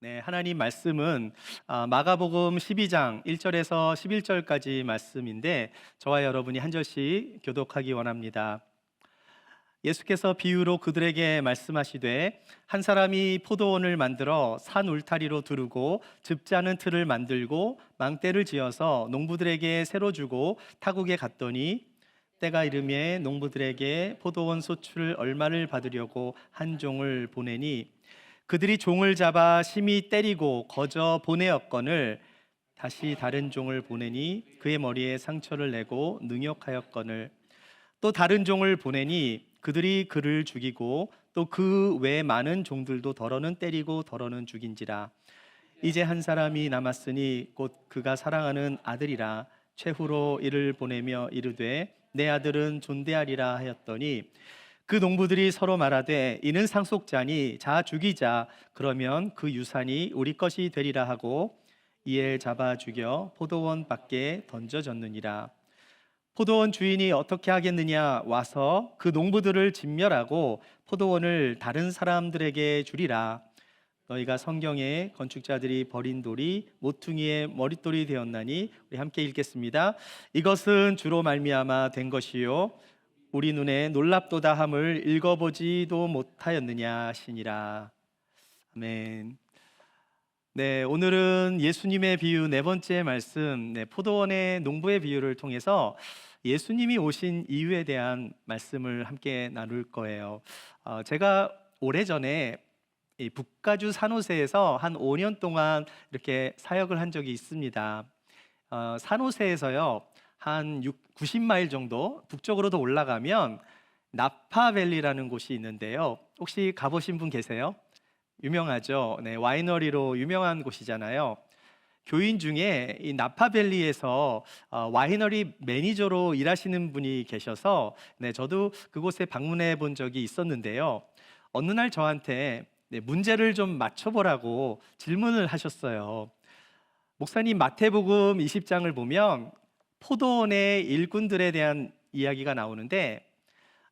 네, 하나님 말씀은 마가복음 12장 1절에서 11절까지 말씀인데 저와 여러분이 한 절씩 교독하기 원합니다. 예수께서 비유로 그들에게 말씀하시되 한 사람이 포도원을 만들어 산 울타리로 두르고 즙자는 틀을 만들고 망대를 지어서 농부들에게 새로 주고 타국에 갔더니 때가 이르매 농부들에게 포도원 소출 얼마를 받으려고 한 종을 보내니 그들이 종을 잡아 심히 때리고 거저 보내었거늘 다시 다른 종을 보내니 그의 머리에 상처를 내고 능욕하였거늘 또 다른 종을 보내니 그들이 그를 죽이고 또 그 외 많은 종들도 더러는 때리고 더러는 죽인지라. 이제 한 사람이 남았으니 곧 그가 사랑하는 아들이라. 최후로 이를 보내며 이르되 내 아들은 존대하리라 하였더니 그 농부들이 서로 말하되 이는 상속자니 자 죽이자. 그러면 그 유산이 우리 것이 되리라 하고 이에 잡아 죽여 포도원 밖에 던져졌느니라. 포도원 주인이 어떻게 하겠느냐? 와서 그 농부들을 진멸하고 포도원을 다른 사람들에게 주리라. 너희가 성경에 건축자들이 버린 돌이 모퉁이의 머릿돌이 되었나니. 우리 함께 읽겠습니다. 이것은 주로 말미암아 된 것이요 우리 눈에 놀랍도다 함을 읽어보지도 못하였느냐 하시니라. 아멘. 네, 오늘은 예수님의 비유 네 번째 말씀, 포도원의 농부의 비유를 통해서 예수님이 오신 이유에 대한 말씀을 함께 나눌 거예요. 제가 오래전에 이 북가주 산호세에서 한 5년 동안 이렇게 사역을 한 적이 있습니다. 산호세에서요, 한 90마일 정도 북쪽으로 더 올라가면 나파밸리라는 곳이 있는데요. 혹시 가보신 분 계세요? 유명하죠. 네, 와이너리로 유명한 곳이잖아요. 교인 중에 이 나파밸리에서 와이너리 매니저로 일하시는 분이 계셔서 저도 그곳에 방문해 본 적이 있었는데요. 어느 날 저한테 문제를 좀 맞춰보라고 질문을 하셨어요. 목사님, 마태복음 20장을 보면 포도원의 일꾼들에 대한 이야기가 나오는데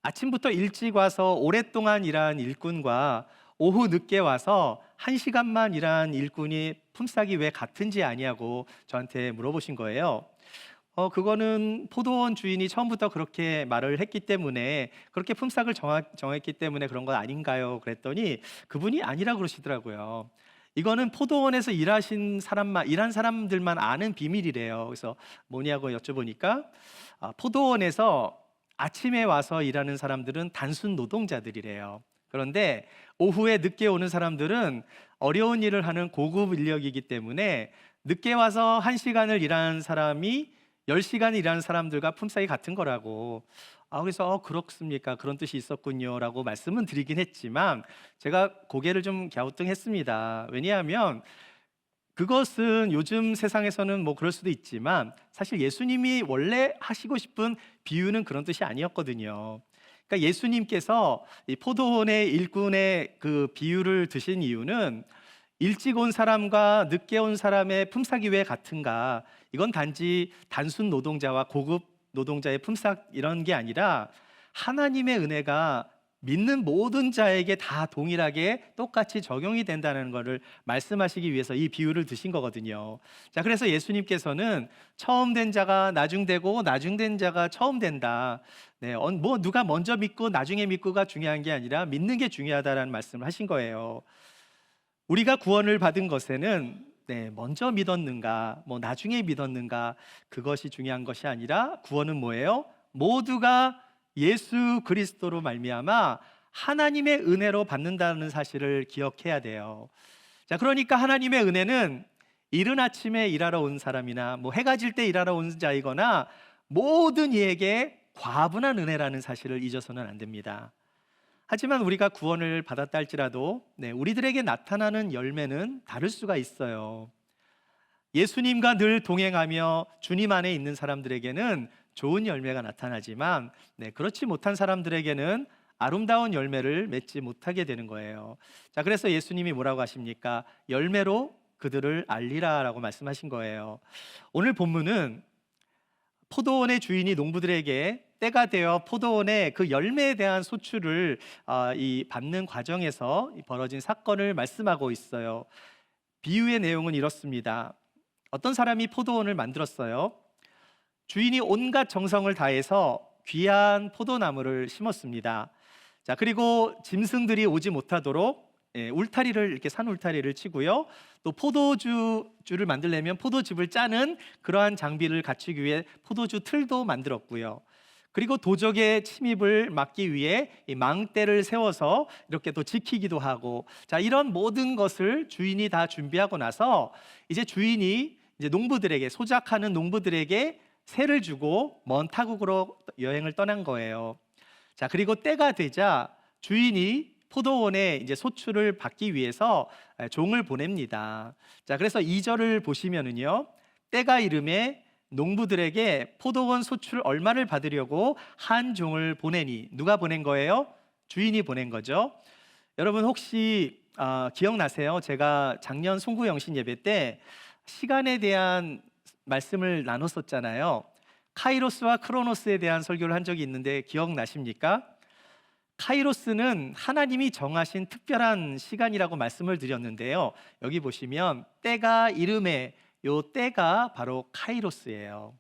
아침부터 일찍 와서 오랫동안 일한 일꾼과 오후 늦게 와서 1시간만 일한 일꾼이 품삯이 왜 같은지 아냐고 저한테 물어보신 거예요. 그거는 포도원 주인이 처음부터 그렇게 말을 했기 때문에, 그렇게 품삯을 정했기 때문에 그런 건 아닌가요? 그랬더니 그분이 아니라 그러시더라고요. 이거는 포도원에서 일한 사람들만 아는 비밀이래요. 그래서 뭐냐고 여쭤보니까 포도원에서 아침에 와서 일하는 사람들은 단순 노동자들이래요. 그런데 오후에 늦게 오는 사람들은 어려운 일을 하는 고급 인력이기 때문에 늦게 와서 1시간을 일하는 사람이 10시간 일하는 사람들과 품삯이 같은 거라고. 그래서 그렇습니까? 그런 뜻이 있었군요 라고 말씀은 드리긴 했지만 제가 고개를 좀 갸우뚱했습니다. 왜냐하면 그것은 요즘 세상에서는 뭐 그럴 수도 있지만 사실 예수님이 원래 하시고 싶은 비유는 그런 뜻이 아니었거든요. 그러니까 예수님께서 이 포도원의 일꾼의 그 비유를 드신 이유는 일찍 온 사람과 늦게 온 사람의 품삯이 왜 같은가? 이건 단지 단순 노동자와 고급 노동자의 품삯 이런 게 아니라 하나님의 은혜가 믿는 모든 자에게 다 동일하게 똑같이 적용이 된다는 것을 말씀하시기 위해서 이 비유를 드신 거거든요. 자, 그래서 예수님께서는 처음 된 자가 나중되고 나중된 자가 처음 된다. 뭐 누가 먼저 믿고 나중에 믿고가 중요한 게 아니라 믿는 게 중요하다라는 말씀을 하신 거예요. 우리가 구원을 받은 것에는 먼저 믿었는가, 뭐 나중에 믿었는가, 그것이 중요한 것이 아니라 구원은 뭐예요? 모두가 예수 그리스도로 말미암아 하나님의 은혜로 받는다는 사실을 기억해야 돼요. 자, 그러니까 하나님의 은혜는 이른 아침에 일하러 온 사람이나 뭐 해가 질 때 일하러 온 자이거나 모든 이에게 과분한 은혜라는 사실을 잊어서는 안 됩니다. 하지만 우리가 구원을 받았다 할지라도 우리들에게 나타나는 열매는 다를 수가 있어요. 예수님과 늘 동행하며 주님 안에 있는 사람들에게는 좋은 열매가 나타나지만 그렇지 못한 사람들에게는 아름다운 열매를 맺지 못하게 되는 거예요. 자, 그래서 예수님이 뭐라고 하십니까? 열매로 그들을 알리라 라고 말씀하신 거예요. 오늘 본문은 포도원의 주인이 농부들에게 때가 되어 포도원의 그 열매에 대한 소출을 받는 과정에서 벌어진 사건을 말씀하고 있어요. 비유의 내용은 이렇습니다. 어떤 사람이 포도원을 만들었어요. 주인이 온갖 정성을 다해서 귀한 포도나무를 심었습니다. 자, 그리고 짐승들이 오지 못하도록 울타리를, 이렇게 산 울타리를 치고요. 또 포도주를 만들려면 포도즙을 짜는 그러한 장비를 갖추기 위해 포도주 틀도 만들었고요. 그리고 도적의 침입을 막기 위해 이 망대를 세워서 이렇게 또 지키기도 하고, 자, 이런 모든 것을 주인이 다 준비하고 나서 이제 주인이 이제 농부들에게, 소작하는 농부들에게 세를 주고 먼 타국으로 여행을 떠난 거예요. 자, 그리고 때가 되자 주인이 포도원에 이제 소출을 받기 위해서 종을 보냅니다. 자, 그래서 2절을 보시면은요, 때가 이름에 농부들에게 포도원 소출 얼마를 받으려고 한 종을 보내니, 누가 보낸 거예요? 주인이 보낸 거죠. 여러분 혹시 기억나세요? 제가 작년 송구영신 예배 때 시간에 대한 말씀을 나눴었잖아요. 카이로스와 크로노스에 대한 설교를 한 적이 있는데 기억나십니까? 카이로스는 하나님이 정하신 특별한 시간이라고 말씀을 드렸는데요. 여기 보시면 때가 이름에, 요 때가 바로 카이로스예요.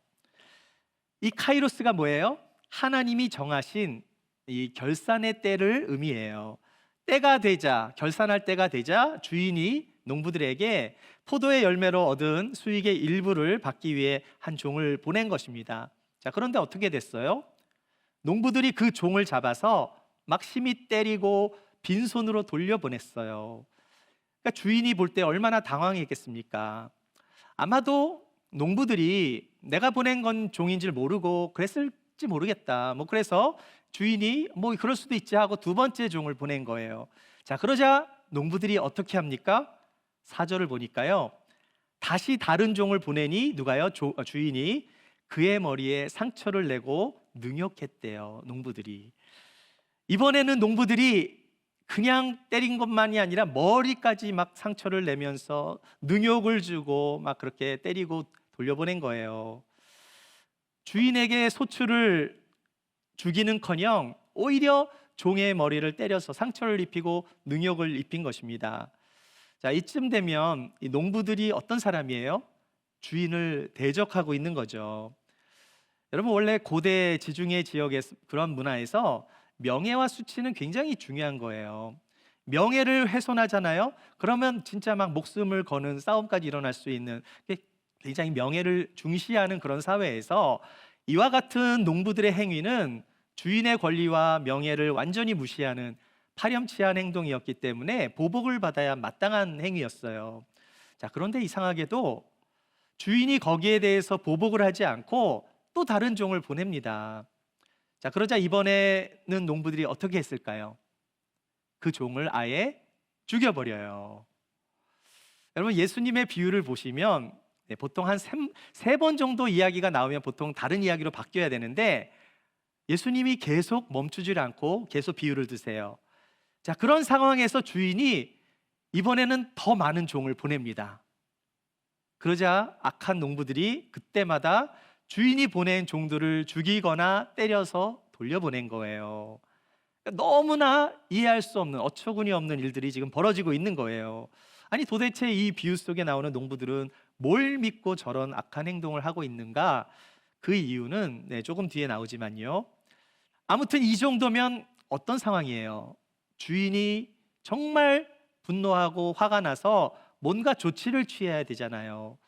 이 카이로스가 뭐예요? 하나님이 정하신 이 결산의 때를 의미해요. 때가 되자, 결산할 때가 되자 주인이 농부들에게 포도의 열매로 얻은 수익의 일부를 받기 위해 한 종을 보낸 것입니다. 자, 그런데 어떻게 됐어요? 농부들이 그 종을 잡아서 막 심히 때리고 빈손으로 돌려보냈어요. 그러니까 주인이 볼 때 얼마나 당황했겠습니까? 아마도 농부들이 내가 보낸 건 종인 줄 모르고 그랬을지 모르겠다. 그래서 주인이 그럴 수도 있지 하고 두 번째 종을 보낸 거예요. 자, 그러자 농부들이 어떻게 합니까? 4절을 보니까요, 다시 다른 종을 보내니 누가요? 주인이 그의 머리에 상처를 내고 능욕했대요. 농부들이. 이번에는 농부들이 그냥 때린 것만이 아니라 머리까지 막 상처를 내면서 능욕을 주고 막 그렇게 때리고 돌려보낸 거예요. 주인에게 소출을 주기는커녕 오히려 종의 머리를 때려서 상처를 입히고 능욕을 입힌 것입니다. 자, 이쯤 되면 이 농부들이 어떤 사람이에요? 주인을 대적하고 있는 거죠. 여러분, 원래 고대 지중해 지역의 그런 문화에서 명예와 수치는 굉장히 중요한 거예요. 명예를 훼손하잖아요. 그러면 진짜 막 목숨을 거는 싸움까지 일어날 수 있는, 굉장히 명예를 중시하는 그런 사회에서 이와 같은 농부들의 행위는 주인의 권리와 명예를 완전히 무시하는 파렴치한 행동이었기 때문에 보복을 받아야 마땅한 행위였어요. 자, 그런데 이상하게도 주인이 거기에 대해서 보복을 하지 않고 또 다른 종을 보냅니다. 자, 그러자 이번에는 농부들이 어떻게 했을까요? 그 종을 아예 죽여버려요. 여러분, 예수님의 비유를 보시면 보통 한 세 번 정도 이야기가 나오면 보통 다른 이야기로 바뀌어야 되는데 예수님이 계속 멈추질 않고 계속 비유를 드세요. 자, 그런 상황에서 주인이 이번에는 더 많은 종을 보냅니다. 그러자 악한 농부들이 그때마다 주인이 보낸 종들을 죽이거나 때려서 돌려보낸 거예요. 너무나 이해할 수 없는, 어처구니 없는 일들이 지금 벌어지고 있는 거예요. 아니, 도대체 이 비유 속에 나오는 농부들은 뭘 믿고 저런 악한 행동을 하고 있는가? 그 이유는 조금 뒤에 나오지만요, 아무튼 이 정도면 어떤 상황이에요? 주인이 정말 분노하고 화가 나서 뭔가 조치를 취해야 되잖아요.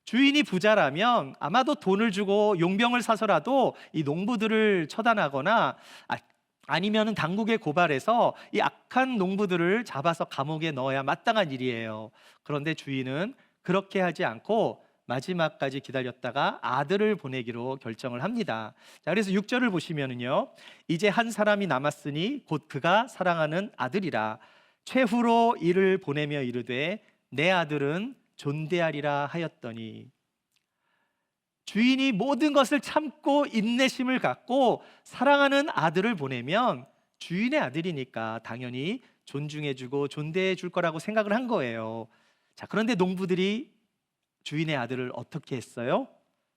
주인이 부자라면 아마도 돈을 주고 용병을 사서라도 이 농부들을 처단하거나 아니면 당국에 고발해서 이 악한 농부들을 잡아서 감옥에 넣어야 마땅한 일이에요. 그런데 주인은 그렇게 하지 않고 마지막까지 기다렸다가 아들을 보내기로 결정을 합니다. 자, 그래서 6절을 보시면은요, 이제 한 사람이 남았으니 곧 그가 사랑하는 아들이라. 최후로 이를 보내며 이르되 내 아들은 존대하리라 하였더니, 주인이 모든 것을 참고 인내심을 갖고 사랑하는 아들을 보내면 주인의 아들이니까 당연히 존중해주고 존대해줄 거라고 생각을 한 거예요. 자, 그런데 농부들이 주인의 아들을 어떻게 했어요?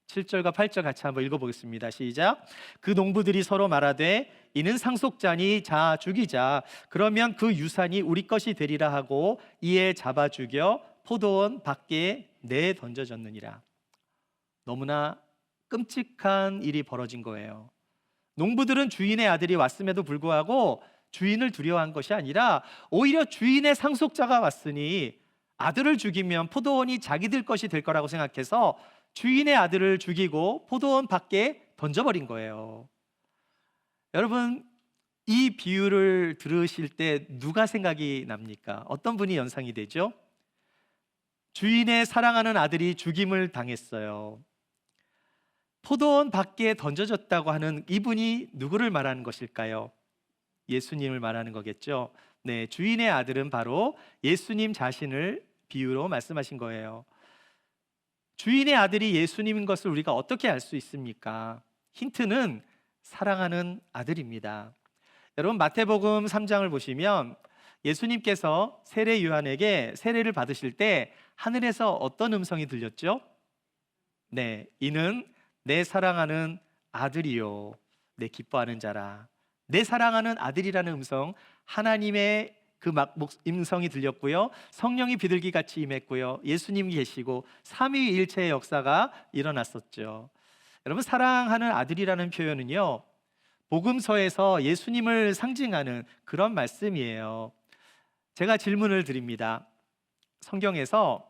7절과 8절 같이 한번 읽어보겠습니다. 시작. 그 농부들이 서로 말하되 이는 상속자니 자 죽이자. 그러면 그 유산이 우리 것이 되리라 하고 이에 잡아 죽여 포도원 밖에 내던져졌느니라. 너무나 끔찍한 일이 벌어진 거예요. 농부들은 주인의 아들이 왔음에도 불구하고 주인을 두려워한 것이 아니라 오히려 주인의 상속자가 왔으니 아들을 죽이면 포도원이 자기들 것이 될 거라고 생각해서 주인의 아들을 죽이고 포도원 밖에 던져버린 거예요. 여러분, 이 비유를 들으실 때 누가 생각이 납니까? 어떤 분이 연상이 되죠? 주인의 사랑하는 아들이 죽임을 당했어요. 포도원 밖에 던져졌다고 하는 이분이 누구를 말하는 것일까요? 예수님을 말하는 거겠죠. 네, 주인의 아들은 바로 예수님 자신을 비유로 말씀하신 거예요. 주인의 아들이 예수님인 것을 우리가 어떻게 알 수 있습니까? 힌트는 사랑하는 아들입니다. 여러분, 마태복음 3장을 보시면 예수님께서 세례 요한에게 세례를 받으실 때 하늘에서 어떤 음성이 들렸죠? 네, 이는 내 사랑하는 아들이요, 내 기뻐하는 자라. 내 사랑하는 아들이라는 음성, 하나님의 그 음성이 들렸고요, 성령이 비둘기같이 임했고요, 예수님이 계시고 삼위일체의 역사가 일어났었죠. 여러분, 사랑하는 아들이라는 표현은요, 복음서에서 예수님을 상징하는 그런 말씀이에요. 제가 질문을 드립니다. 성경에서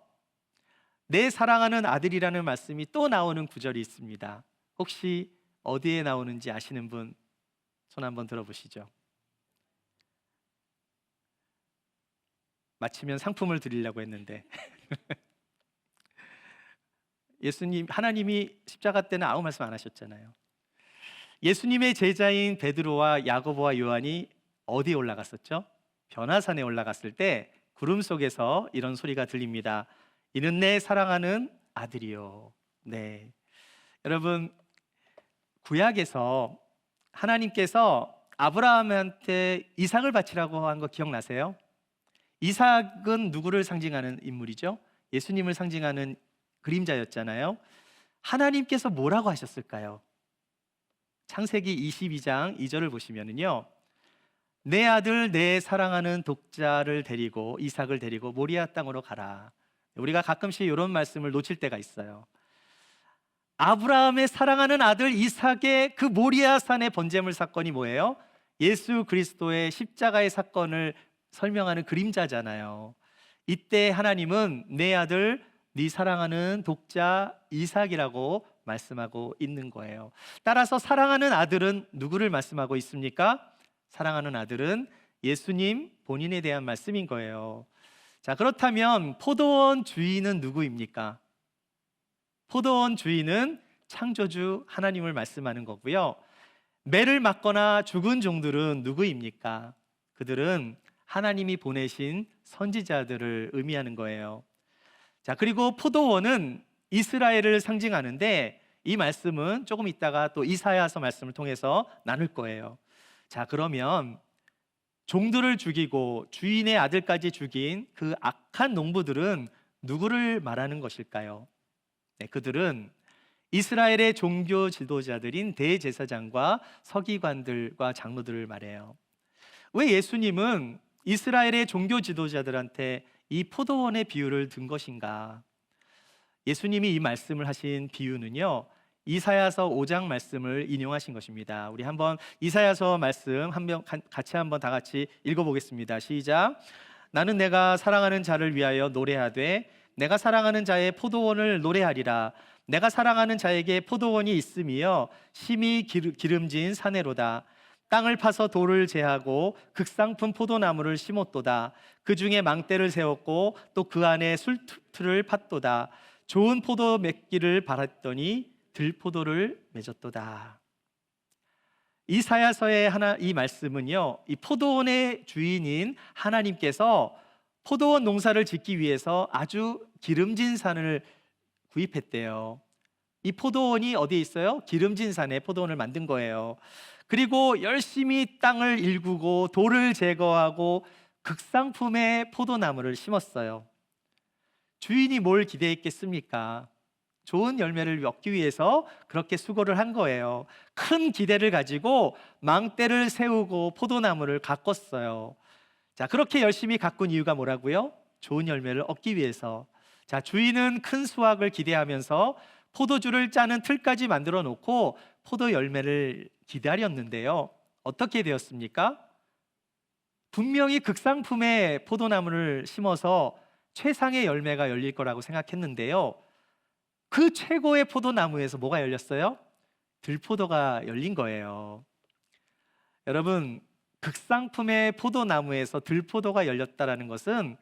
내 사랑하는 아들이라는 말씀이 또 나오는 구절이 있습니다. 혹시 어디에 나오는지 아시는 분 손 한번 들어보시죠. 마치면 상품을 드리려고 했는데 예수님, 하나님이 십자가 때는 아무 말씀 안 하셨잖아요. 예수님의 제자인 베드로와 야고보와 요한이 어디에 올라갔었죠? 변화산에 올라갔을 때 구름 속에서 이런 소리가 들립니다. 이는 내 사랑하는 아들이요. 네, 여러분, 구약에서 하나님께서 아브라함한테 이삭을 바치라고 한 거 기억나세요? 이삭은 누구를 상징하는 인물이죠? 예수님을 상징하는 그림자였잖아요. 하나님께서 뭐라고 하셨을까요? 창세기 22장 2절을 보시면은요, 내 아들 내 사랑하는 독자를 데리고 이삭을 데리고 모리아 땅으로 가라. 우리가 가끔씩 이런 말씀을 놓칠 때가 있어요. 아브라함의 사랑하는 아들 이삭의 그 모리아 산의 번제물 사건이 뭐예요? 예수 그리스도의 십자가의 사건을 설명하는 그림자잖아요. 이때 하나님은 내 아들 네 사랑하는 독자 이삭이라고 말씀하고 있는 거예요. 따라서 사랑하는 아들은 누구를 말씀하고 있습니까? 사랑하는 아들은 예수님 본인에 대한 말씀인 거예요. 자, 그렇다면 포도원 주인은 누구입니까? 포도원 주인은 창조주 하나님을 말씀하는 거고요. 매를 맞거나 죽은 종들은 누구입니까? 그들은 하나님이 보내신 선지자들을 의미하는 거예요. 자, 그리고 포도원은 이스라엘을 상징하는데 이 말씀은 조금 있다가 또 이사야서 말씀을 통해서 나눌 거예요. 자, 그러면 종들을 죽이고 주인의 아들까지 죽인 그 악한 농부들은 누구를 말하는 것일까요? 네, 그들은 이스라엘의 종교 지도자들인 대제사장과 서기관들과 장로들을 말해요. 왜 예수님은 이스라엘의 종교 지도자들한테 이 포도원의 비유를 든 것인가? 예수님이 이 말씀을 하신 비유는요, 이사야서 5장 말씀을 인용하신 것입니다. 우리 한번 이사야서 말씀 같이 한번 다 같이 읽어보겠습니다. 시작. 나는 내가 사랑하는 자를 위하여 노래하되 내가 사랑하는 자의 포도원을 노래하리라. 내가 사랑하는 자에게 포도원이 있으며 심히 기름진 사내로다. 땅을 파서 돌을 제하고 극상품 포도나무를 심었도다. 그 중에 망대를 세웠고 또 그 안에 술틀을 팠도다. 좋은 포도 맺기를 바랐더니 들포도를 맺었도다. 이사야서의 이 말씀은요, 이 포도원의 주인인 하나님께서 포도원 농사를 짓기 위해서 아주 기름진 산을 구입했대요. 이 포도원이 어디에 있어요? 기름진 산에 포도원을 만든 거예요. 그리고 열심히 땅을 일구고 돌을 제거하고 극상품의 포도나무를 심었어요. 주인이 뭘 기대했겠습니까? 좋은 열매를 얻기 위해서 그렇게 수고를 한 거예요. 큰 기대를 가지고 망대를 세우고 포도나무를 가꿨어요. 자, 그렇게 열심히 가꾼 이유가 뭐라고요? 좋은 열매를 얻기 위해서. 자, 주인은 큰 수확을 기대하면서 포도주를 짜는 틀까지 만들어 놓고 포도 열매를 기다렸는데요. 어떻게 되었습니까? 분명히 극상품의 포도나무를 심어서 최상의 열매가 열릴 거라고 생각했는데요. 그 최고의 포도나무에서 뭐가 열렸어요? 들포도가 열린 거예요. 여러분, 극상품의 포도나무에서 들포도가 열렸다는 것은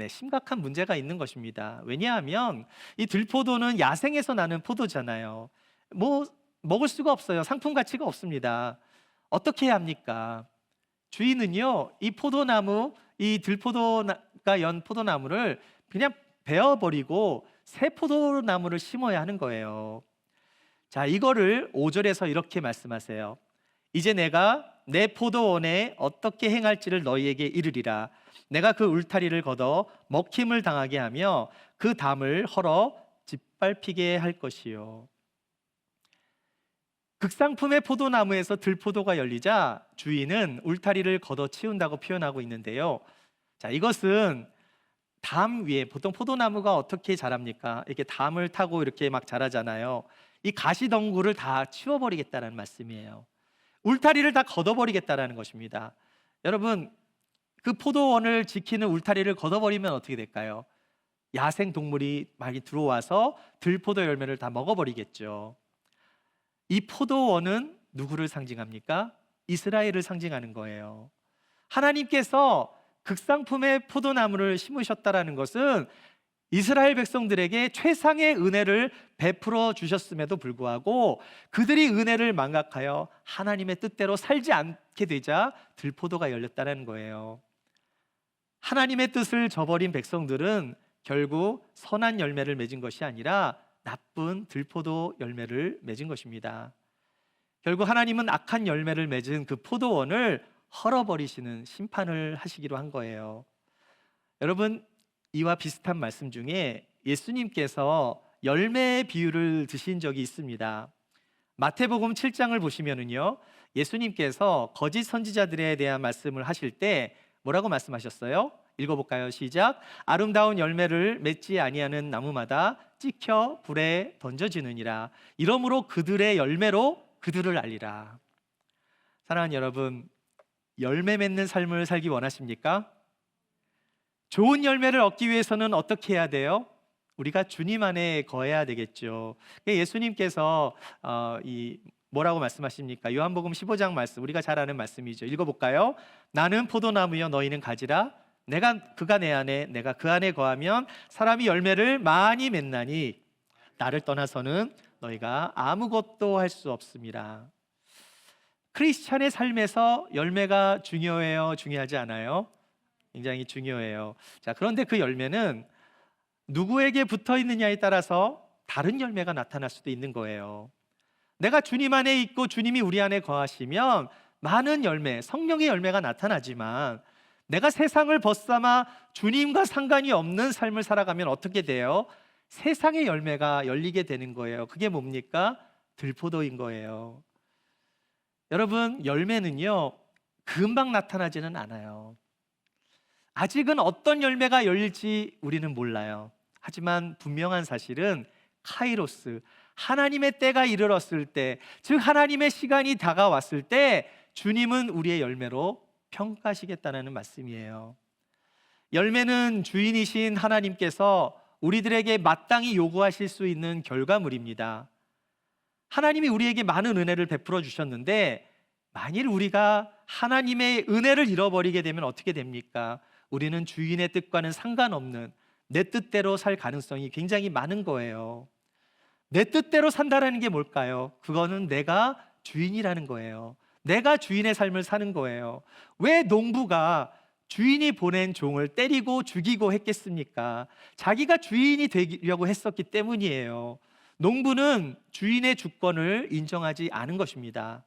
심각한 문제가 있는 것입니다. 왜냐하면 이 들포도는 야생에서 나는 포도잖아요. 먹을 수가 없어요. 상품 가치가 없습니다. 어떻게 해야 합니까? 주인은요, 이 포도나무, 이 들포도가 연 포도나무를 그냥 베어버리고 새 포도나무를 심어야 하는 거예요. 자, 이거를 5절에서 이렇게 말씀하세요. 이제 내가 내 포도원에 어떻게 행할지를 너희에게 이르리라. 내가 그 울타리를 걷어 먹힘을 당하게 하며 그 담을 헐어 짓밟히게 할 것이요. 극상품의 포도나무에서 들포도가 열리자 주인은 울타리를 걷어 치운다고 표현하고 있는데요. 자, 이것은 담 위에, 보통 포도나무가 어떻게 자랍니까? 이렇게 담을 타고 이렇게 막 자라잖아요. 이 가시덩굴을 다 치워버리겠다는 말씀이에요. 울타리를 다 걷어버리겠다는 것입니다. 여러분, 그 포도원을 지키는 울타리를 걷어버리면 어떻게 될까요? 야생 동물이 많이 들어와서 들포도 열매를 다 먹어버리겠죠. 이 포도원은 누구를 상징합니까? 이스라엘을 상징하는 거예요. 하나님께서 극상품의 포도나무를 심으셨다라는 것은 이스라엘 백성들에게 최상의 은혜를 베풀어 주셨음에도 불구하고 그들이 은혜를 망각하여 하나님의 뜻대로 살지 않게 되자 들포도가 열렸다는 거예요. 하나님의 뜻을 저버린 백성들은 결국 선한 열매를 맺은 것이 아니라 나쁜 들포도 열매를 맺은 것입니다. 결국 하나님은 악한 열매를 맺은 그 포도원을 헐어버리시는 심판을 하시기로 한 거예요. 여러분, 이와 비슷한 말씀 중에 예수님께서 열매의 비유를 드신 적이 있습니다. 마태복음 7장을 보시면은요, 예수님께서 거짓 선지자들에 대한 말씀을 하실 때 뭐라고 말씀하셨어요? 읽어볼까요? 시작. 아름다운 열매를 맺지 아니하는 나무마다 찍혀 불에 던져지느니라. 이러므로 그들의 열매로 그들을 알리라. 사랑하는 여러분, 열매 맺는 삶을 살기 원하십니까? 좋은 열매를 얻기 위해서는 어떻게 해야 돼요? 우리가 주님 안에 거해야 되겠죠. 예수님께서 뭐라고 말씀하십니까? 요한복음 15장 말씀, 우리가 잘 아는 말씀이죠. 읽어볼까요? 나는 포도나무여 너희는 가지라. 그가 내 안에 내가 그 안에 거하면 사람이 열매를 많이 맺나니 나를 떠나서는 너희가 아무것도 할 수 없습니다. 크리스찬의 삶에서 열매가 중요해요? 중요하지 않아요? 굉장히 중요해요. 자, 그런데 그 열매는 누구에게 붙어 있느냐에 따라서 다른 열매가 나타날 수도 있는 거예요. 내가 주님 안에 있고 주님이 우리 안에 거하시면 많은 열매, 성령의 열매가 나타나지만 내가 세상을 벗삼아 주님과 상관이 없는 삶을 살아가면 어떻게 돼요? 세상의 열매가 열리게 되는 거예요. 그게 뭡니까? 들포도인 거예요. 여러분, 열매는요, 금방 나타나지는 않아요. 아직은 어떤 열매가 열릴지 우리는 몰라요. 하지만 분명한 사실은 카이로스, 하나님의 때가 이르렀을 때, 즉 하나님의 시간이 다가왔을 때 주님은 우리의 열매로 평가하시겠다는 말씀이에요. 열매는 주인이신 하나님께서 우리들에게 마땅히 요구하실 수 있는 결과물입니다. 하나님이 우리에게 많은 은혜를 베풀어 주셨는데 만일 우리가 하나님의 은혜를 잃어버리게 되면 어떻게 됩니까? 우리는 주인의 뜻과는 상관없는 내 뜻대로 살 가능성이 굉장히 많은 거예요. 내 뜻대로 산다라는 게 뭘까요? 그거는 내가 주인이라는 거예요. 내가 주인의 삶을 사는 거예요. 왜 농부가 주인이 보낸 종을 때리고 죽이고 했겠습니까? 자기가 주인이 되려고 했었기 때문이에요. 농부는 주인의 주권을 인정하지 않은 것입니다.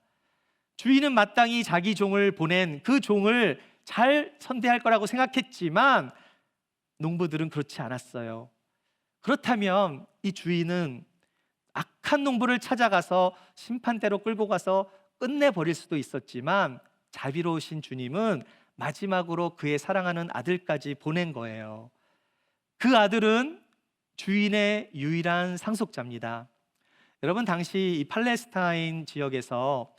주인은 마땅히 자기 종을 보낸 그 종을 잘 선대할 거라고 생각했지만 농부들은 그렇지 않았어요. 그렇다면 이 주인은 악한 농부를 찾아가서 심판대로 끌고 가서 끝내버릴 수도 있었지만 자비로우신 주님은 마지막으로 그의 사랑하는 아들까지 보낸 거예요. 그 아들은 주인의 유일한 상속자입니다. 여러분, 당시 이 팔레스타인 지역에서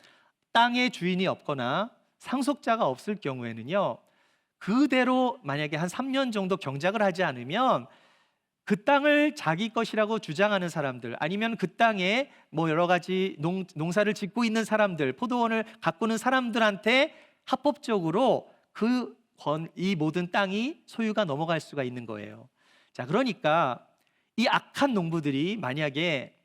땅의 주인이 없거나 상속자가 없을 경우에는요, 그대로 만약에 한 3년 정도 경작을 하지 않으면 그 땅을 자기 것이라고 주장하는 사람들, 아니면 그 땅에 뭐 여러 가지 농사를 짓고 있는 사람들, 포도원을 가꾸는 사람들한테 합법적으로 이 모든 땅이 소유가 넘어갈 수가 있는 거예요. 자, 그러니까 이 악한 농부들이 만약에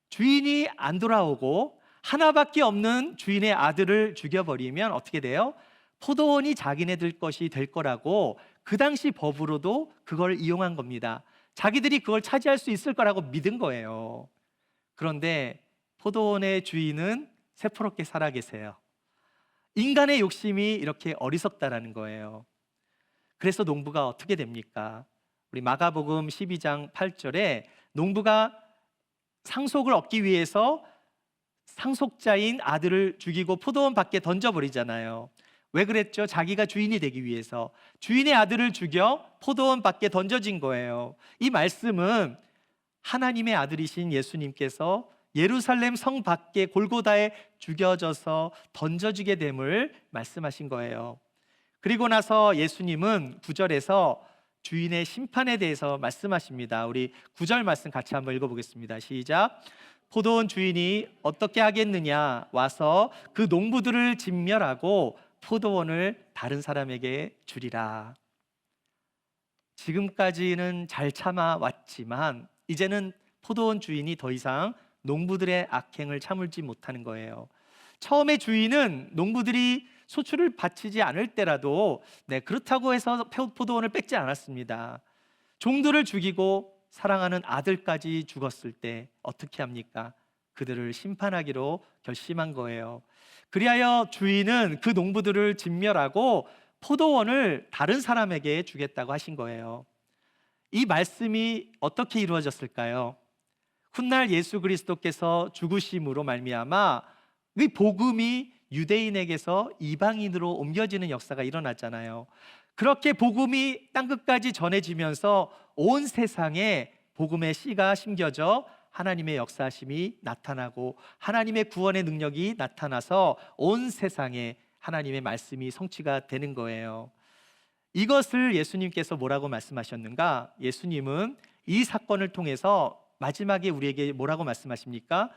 주인이 안 돌아오고 하나밖에 없는 주인의 아들을 죽여버리면 어떻게 돼요? 포도원이 자기네들 것이 될 거라고 그 당시 법으로도 그걸 이용한 겁니다. 자기들이 그걸 차지할 수 있을 거라고 믿은 거예요. 그런데 포도원의 주인은 새포롭게 살아계세요. 인간의 욕심이 이렇게 어리석다라는 거예요. 그래서 농부가 어떻게 됩니까? 우리 마가복음 12장 8절에 농부가 상속을 얻기 위해서 상속자인 아들을 죽이고 포도원 밖에 던져버리잖아요. 왜 그랬죠? 자기가 주인이 되기 위해서 주인의 아들을 죽여 포도원 밖에 던져진 거예요. 이 말씀은 하나님의 아들이신 예수님께서 예루살렘 성 밖에 골고다에 죽여져서 던져지게 됨을 말씀하신 거예요. 그리고 나서 예수님은 9절에서 주인의 심판에 대해서 말씀하십니다. 우리 9절 말씀 같이 한번 읽어보겠습니다. 시작. 포도원 주인이 어떻게 하겠느냐? 와서 그 농부들을 진멸하고 포도원을 다른 사람에게 주리라. 지금까지는 잘 참아왔지만 이제는 포도원 주인이 더 이상 농부들의 악행을 참을지 못하는 거예요. 처음에 주인은 농부들이 소출을 바치지 않을 때라도 그렇다고 해서 포도원을 뺏지 않았습니다. 종들을 죽이고 사랑하는 아들까지 죽었을 때 어떻게 합니까? 그들을 심판하기로 결심한 거예요. 그리하여 주인은 그 농부들을 진멸하고 포도원을 다른 사람에게 주겠다고 하신 거예요. 이 말씀이 어떻게 이루어졌을까요? 훗날 예수 그리스도께서 죽으심으로 말미암아 이 복음이 유대인에게서 이방인으로 옮겨지는 역사가 일어났잖아요. 그렇게 복음이 땅끝까지 전해지면서 온 세상에 복음의 씨가 심겨져 하나님의 역사심이 나타나고 하나님의 구원의 능력이 나타나서 온 세상에 하나님의 말씀이 성취가 되는 거예요. 이것을 예수님께서 뭐라고 말씀하셨는가? 예수님은 이 사건을 통해서 마지막에 우리에게 뭐라고 말씀하십니까?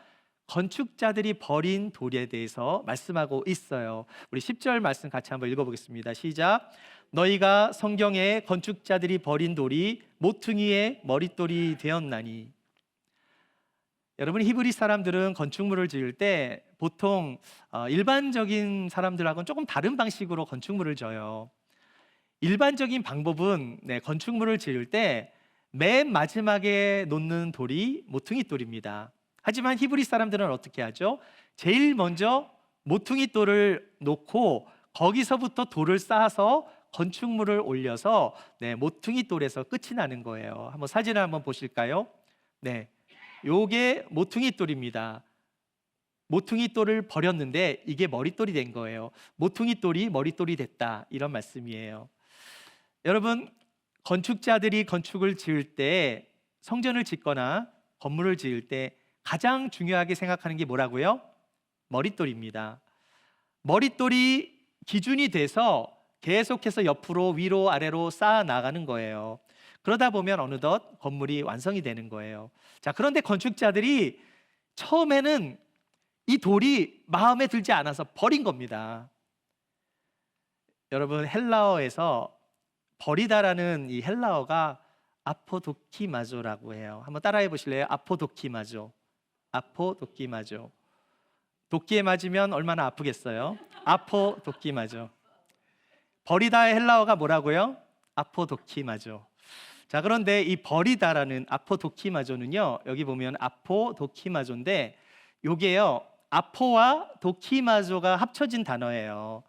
건축자들이 버린 돌에 대해서 말씀하고 있어요. 우리 10절 말씀 같이 한번 읽어보겠습니다. 시작. 너희가 성경에 건축자들이 버린 돌이 모퉁이의 머릿돌이 되었나니. 여러분, 히브리 사람들은 건축물을 지을 때 보통 일반적인 사람들하고는 조금 다른 방식으로 건축물을 져요. 일반적인 방법은 건축물을 지을 때 맨 마지막에 놓는 돌이 모퉁이 돌입니다. 하지만 히브리 사람들은 어떻게 하죠? 제일 먼저 모퉁이 돌을 놓고 거기서부터 돌을 쌓아서 건축물을 올려서 모퉁이 돌에서 끝이 나는 거예요. 한번 사진을 한번 보실까요? 네, 요게 모퉁이 돌입니다. 모퉁이 돌을 버렸는데 이게 머릿돌이 된 거예요. 모퉁이 돌이 머릿돌이 됐다, 이런 말씀이에요. 여러분, 건축자들이 건축을 지을 때, 성전을 짓거나 건물을 지을 때 가장 중요하게 생각하는 게 뭐라고요? 머릿돌입니다. 머릿돌이 기준이 돼서 계속해서 옆으로 위로 아래로 쌓아 나가는 거예요. 그러다 보면 어느덧 건물이 완성이 되는 거예요. 자, 그런데 건축자들이 처음에는 이 돌이 마음에 들지 않아서 버린 겁니다. 여러분, 헬라어에서 버리다라는 이 헬라어가 아포도키마조라고 해요. 한번 따라해 보실래요? 아포도키마조. 아포도키마조. 도끼에 맞으면 얼마나 아프겠어요? 아포도키마조. 버리다의 헬라어가 뭐라고요? 아포도키마조. 자, 그런데 이 버리다라는 아포도키마조는요, 여기 보면 아포도키마조인데 요게요, 아포와 도키마조가 합쳐진 단어예요.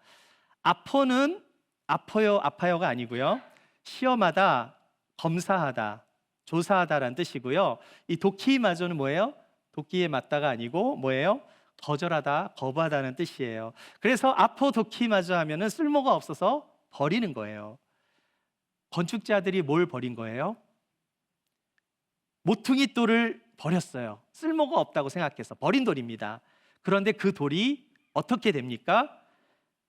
아포는 아파요, 아파요가 아니고요, 시험하다, 검사하다, 조사하다라는 뜻이고요. 이 도키마조는 뭐예요? 도끼에 맞다가 아니고 뭐예요? 거절하다, 거부하다는 뜻이에요. 그래서 아포도키마조 하면은 쓸모가 없어서 버리는 거예요. 건축자들이 뭘 버린 거예요? 모퉁이 돌을 버렸어요. 쓸모가 없다고 생각해서 버린 돌입니다. 그런데 그 돌이 어떻게 됩니까?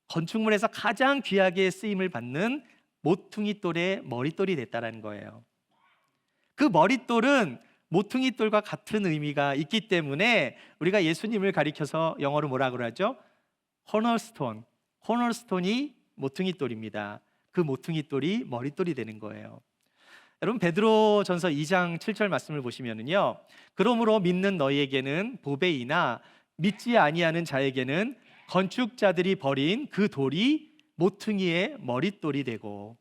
건축물에서 가장 귀하게 쓰임을 받는 모퉁이 돌의 머릿돌이 됐다는 거예요. 그 머릿돌은 모퉁이 돌과 같은 의미가 있기 때문에 우리가 예수님을 가리켜서 영어로 뭐라 그러죠? 코너스톤. 코너스톤이 모퉁이 돌입니다. 그 모퉁이 돌이 머릿돌이 되는 거예요. 여러분, 베드로전서 2장 7절 말씀을 보시면은요, 그러므로 믿는 너희에게는 보배이나 믿지 아니하는 자에게는 건축자들이 버린 그 돌이 모퉁이의 머릿돌이 되고.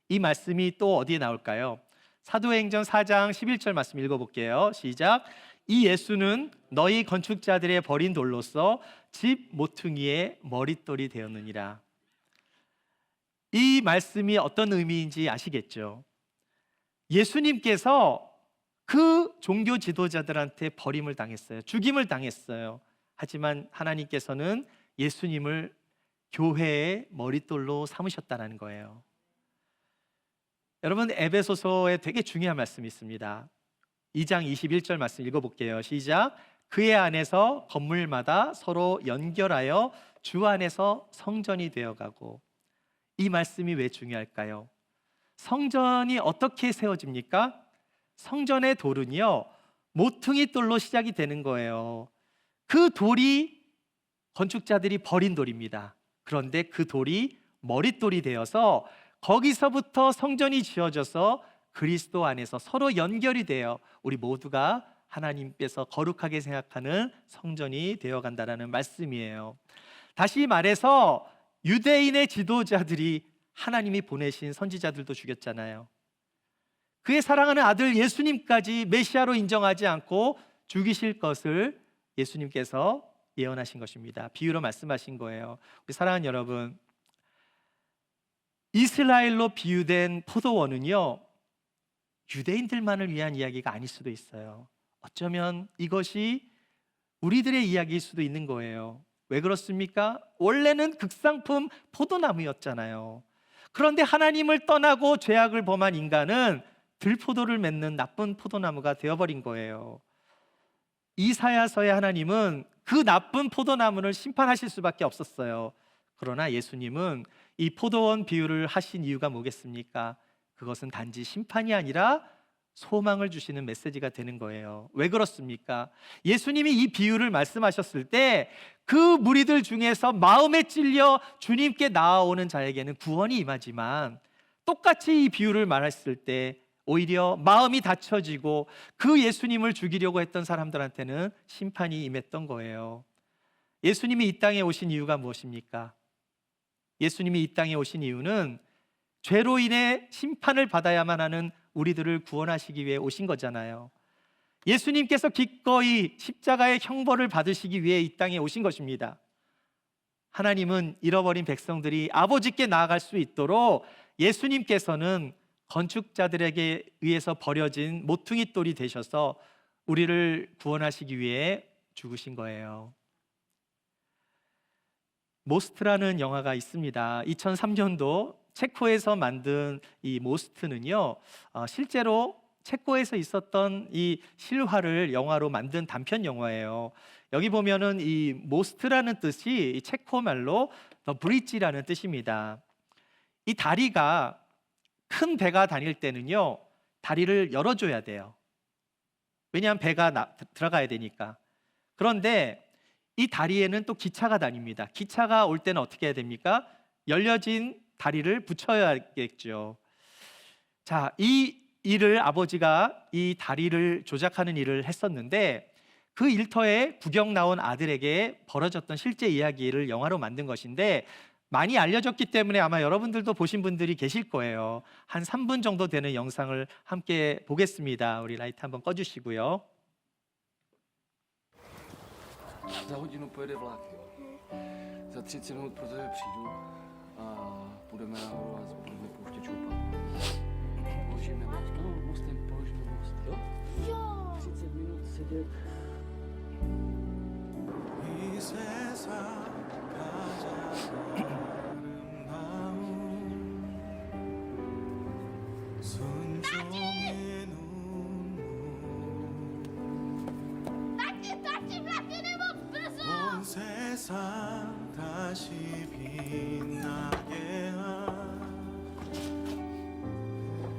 이 말씀이 또 어디에 나올까요? 사도행전 4장 11절 말씀 읽어볼게요. 시작. 이 예수는 너희 건축자들의 버린 돌로서 집 모퉁이의 머릿돌이 되었느니라. 이 말씀이 어떤 의미인지 아시겠죠? 예수님께서 그 종교 지도자들한테 버림을 당했어요. 죽임을 당했어요. 하지만 하나님께서는 예수님을 교회의 머릿돌로 삼으셨다는 거예요. 여러분, 에베소서에 되게 중요한 말씀이 있습니다. 2장 21절 말씀 읽어볼게요. 시작. 그의 안에서 건물마다 서로 연결하여 주 안에서 성전이 되어가고. 이 말씀이 왜 중요할까요? 성전이 어떻게 세워집니까? 성전의 돌은요, 모퉁이 돌로 시작이 되는 거예요. 그 돌이 건축자들이 버린 돌입니다. 그런데 그 돌이 머릿돌이 되어서 거기서부터 성전이 지어져서 그리스도 안에서 서로 연결이 되어 우리 모두가 하나님께서 거룩하게 생각하는 성전이 되어간다는 말씀이에요. 다시 말해서 유대인의 지도자들이 하나님이 보내신 선지자들도 죽였잖아요. 그의 사랑하는 아들 예수님까지 메시아로 인정하지 않고 죽이실 것을 예수님께서 예언하신 것입니다. 비유로 말씀하신 거예요. 우리 사랑하는 여러분, 이스라엘로 비유된 포도원은요, 유대인들만을 위한 이야기가 아닐 수도 있어요. 어쩌면 이것이 우리들의 이야기일 수도 있는 거예요. 왜 그렇습니까? 원래는 극상품 포도나무였잖아요. 그런데 하나님을 떠나고 죄악을 범한 인간은 들포도를 맺는 나쁜 포도나무가 되어버린 거예요. 이사야서의 하나님은 그 나쁜 포도나무를 심판하실 수밖에 없었어요. 그러나 예수님은 이 포도원 비유를 하신 이유가 뭐겠습니까? 그것은 단지 심판이 아니라 소망을 주시는 메시지가 되는 거예요. 왜 그렇습니까? 예수님이 이 비유를 말씀하셨을 때 그 무리들 중에서 마음에 찔려 주님께 나아오는 자에게는 구원이 임하지만, 똑같이 이 비유를 말했을 때 오히려 마음이 닫혀지고 그 예수님을 죽이려고 했던 사람들한테는 심판이 임했던 거예요. 예수님이 이 땅에 오신 이유가 무엇입니까? 예수님이 이 땅에 오신 이유는 죄로 인해 심판을 받아야만 하는 우리들을 구원하시기 위해 오신 거잖아요. 예수님께서 기꺼이 십자가의 형벌을 받으시기 위해 이 땅에 오신 것입니다. 하나님은 잃어버린 백성들이 아버지께 나아갈 수 있도록 예수님께서는 건축자들에게 의해서 버려진 모퉁이 돌이 되셔서 우리를 구원하시기 위해 죽으신 거예요. 모스트라는 영화가 있습니다. 2003년도 체코에서 만든 이 모스트는요, 실제로 체코에서 있었던 이 실화를 영화로 만든 단편 영화예요. 여기 보면은 이 모스트라는 뜻이 체코 말로 더 브릿지라는 뜻입니다. 이 다리가 큰 배가 다닐 때는요, 다리를 열어줘야 돼요. 왜냐하면 배가 들어가야 되니까. 그런데 이 다리에는 또 기차가 다닙니다. 기차가 올 때는 어떻게 해야 됩니까? 열려진 다리를 붙여야겠죠. 자, 이 일을 아버지가 이 다리를 조작하는 일을 했었는데, 그 일터에 구경 나온 아들에게 벌어졌던 실제 이야기를 영화로 만든 것인데, 많이 알려졌기 때문에 아마 여러분들도 보신 분들이 계실 거예요. 한 3분 정도 되는 영상을 함께 보겠습니다. 우리 라이트 한번 꺼주시고요. Za hodinu pojede vlak, jo. Za 30 minut pro tebe přijdu a půjdeme nahoru a budeme pouštět čoupat. Položíme most. No, mostem položíme most, jo? Jo. 30 minut sedět. 이 세상 가장 아름다운 순종의 눈물 세상 다시 빛나게 한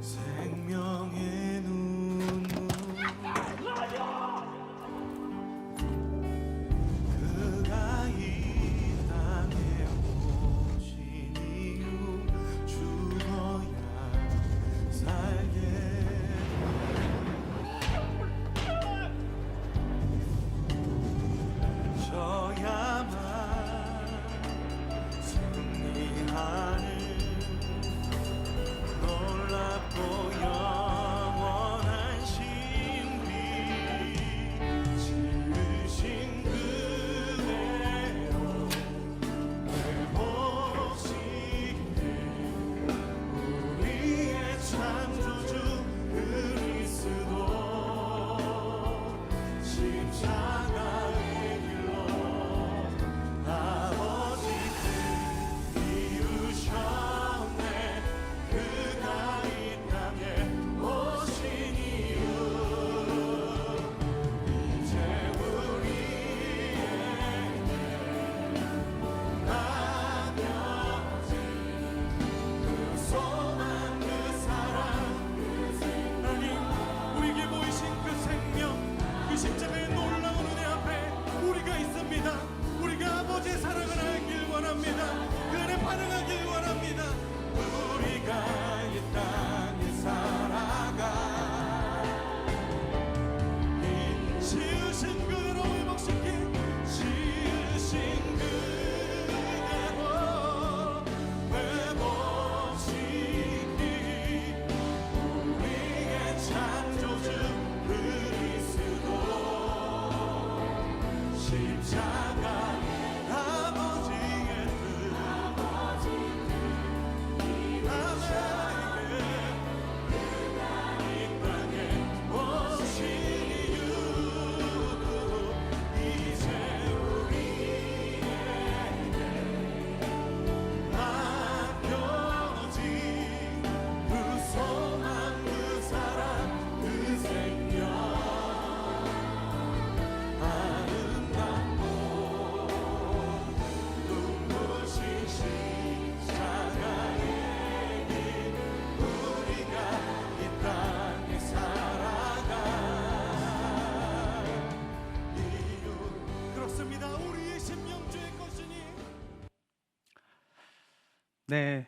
생명의 눈물 그가 이 땅에 오신 이유 죽어야 살게 저야만 승리하는 놀랍고 영원한 신비 지으신 그대로 회복시키네 우리의 창조주 그리스도 십자가의 길로 아버지께 이루셨네 그가 이 땅에 오신 이유 이제 우리에게 나머지 그 소망 그 사랑 하나님 우리에게 보이신 그 생명 그 십자가의 놀라운 은혜 앞에 우리가 있습니다. 우리가 아버지의 사랑을 알길 원합니다. 그 안에 반응하길 원합니다. 우리가 이 땅에 살아가 이 지으신 그대로 회복시킨 지으신 그대로 회복시킨 우리의 창조주 그리스도 십자가 아버지의 뜻 하나에게 이 땅에 오신 이유 이제 우리에게 맡겨진 그 소망 그 사랑 그 생명 아름답고 눈부신 십자가의 길 우리가 이 땅에 살아가 이유 그렇습니다. 우리의 심령주의 것이니 네.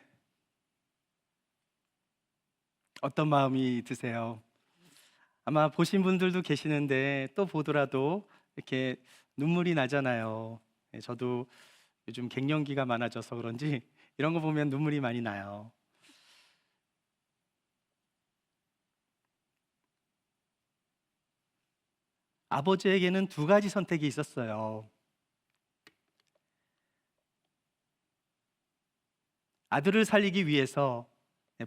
어떤 마음이 드세요? 아마 보신 분들도 계시는데 또 보더라도 이렇게 눈물이 나잖아요. 네, 저도 요즘 갱년기가 많아져서 그런지 이런 거 보면 눈물이 많이 나요. 아버지에게는 두 가지 선택이 있었어요. 아들을 살리기 위해서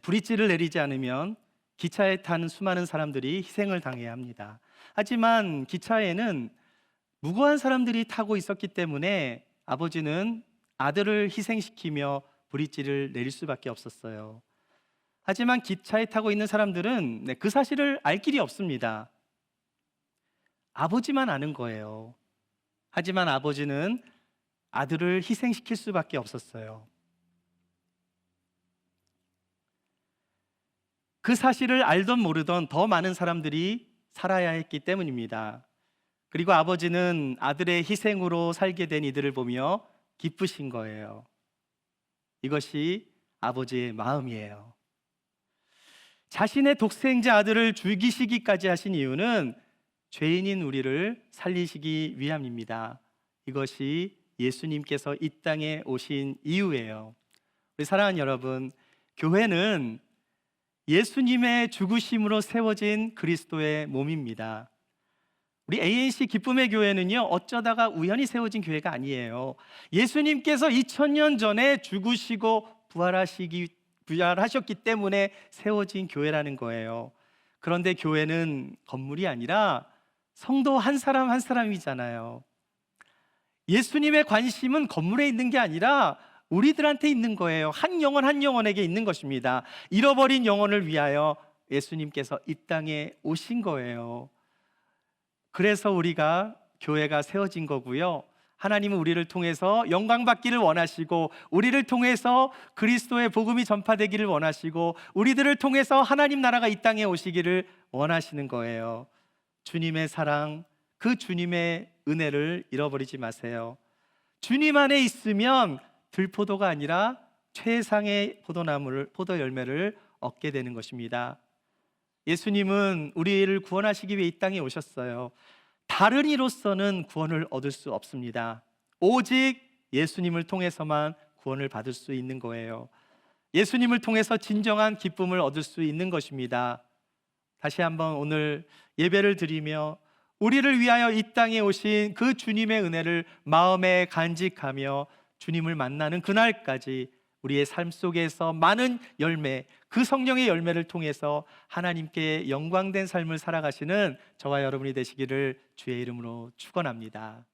브릿지를 내리지 않으면 기차에 탄 수많은 사람들이 희생을 당해야 합니다. 하지만 기차에는 무고한 사람들이 타고 있었기 때문에 아버지는 아들을 희생시키며 브릿지를 내릴 수밖에 없었어요. 하지만 기차에 타고 있는 사람들은 그 사실을 알 길이 없습니다. 아버지만 아는 거예요. 하지만 아버지는 아들을 희생시킬 수밖에 없었어요. 그 사실을 알던 모르던 더 많은 사람들이 살아야 했기 때문입니다. 그리고 아버지는 아들의 희생으로 살게 된 이들을 보며 기쁘신 거예요. 이것이 아버지의 마음이에요. 자신의 독생자 아들을 죽이시기까지 하신 이유는 죄인인 우리를 살리시기 위함입니다. 이것이 예수님께서 이 땅에 오신 이유예요. 우리 사랑하는 여러분, 교회는 예수님의 죽으심으로 세워진 그리스도의 몸입니다. 우리 ANC 기쁨의 교회는요, 어쩌다가 우연히 세워진 교회가 아니에요. 예수님께서 2000년 전에 죽으시고 부활하셨기 때문에 세워진 교회라는 거예요. 그런데 교회는 건물이 아니라 성도 한 사람 한 사람이잖아요. 예수님의 관심은 건물에 있는 게 아니라 우리들한테 있는 거예요. 한 영혼 한 영혼에게 있는 것입니다. 잃어버린 영혼을 위하여 예수님께서 이 땅에 오신 거예요. 그래서 우리가 교회가 세워진 거고요. 하나님은 우리를 통해서 영광 받기를 원하시고, 우리를 통해서 그리스도의 복음이 전파되기를 원하시고, 우리들을 통해서 하나님 나라가 이 땅에 오시기를 원하시는 거예요. 주님의 사랑, 그 주님의 은혜를 잃어버리지 마세요. 주님 안에 있으면 들포도가 아니라 최상의 포도 열매를 얻게 되는 것입니다. 예수님은 우리를 구원하시기 위해 이 땅에 오셨어요. 다른 이로서는 구원을 얻을 수 없습니다. 오직 예수님을 통해서만 구원을 받을 수 있는 거예요. 예수님을 통해서 진정한 기쁨을 얻을 수 있는 것입니다. 다시 한번 오늘 예배를 드리며 우리를 위하여 이 땅에 오신 그 주님의 은혜를 마음에 간직하며 주님을 만나는 그날까지 우리의 삶 속에서 많은 열매, 그 성령의 열매를 통해서 하나님께 영광된 삶을 살아가시는 저와 여러분이 되시기를 주의 이름으로 축원합니다.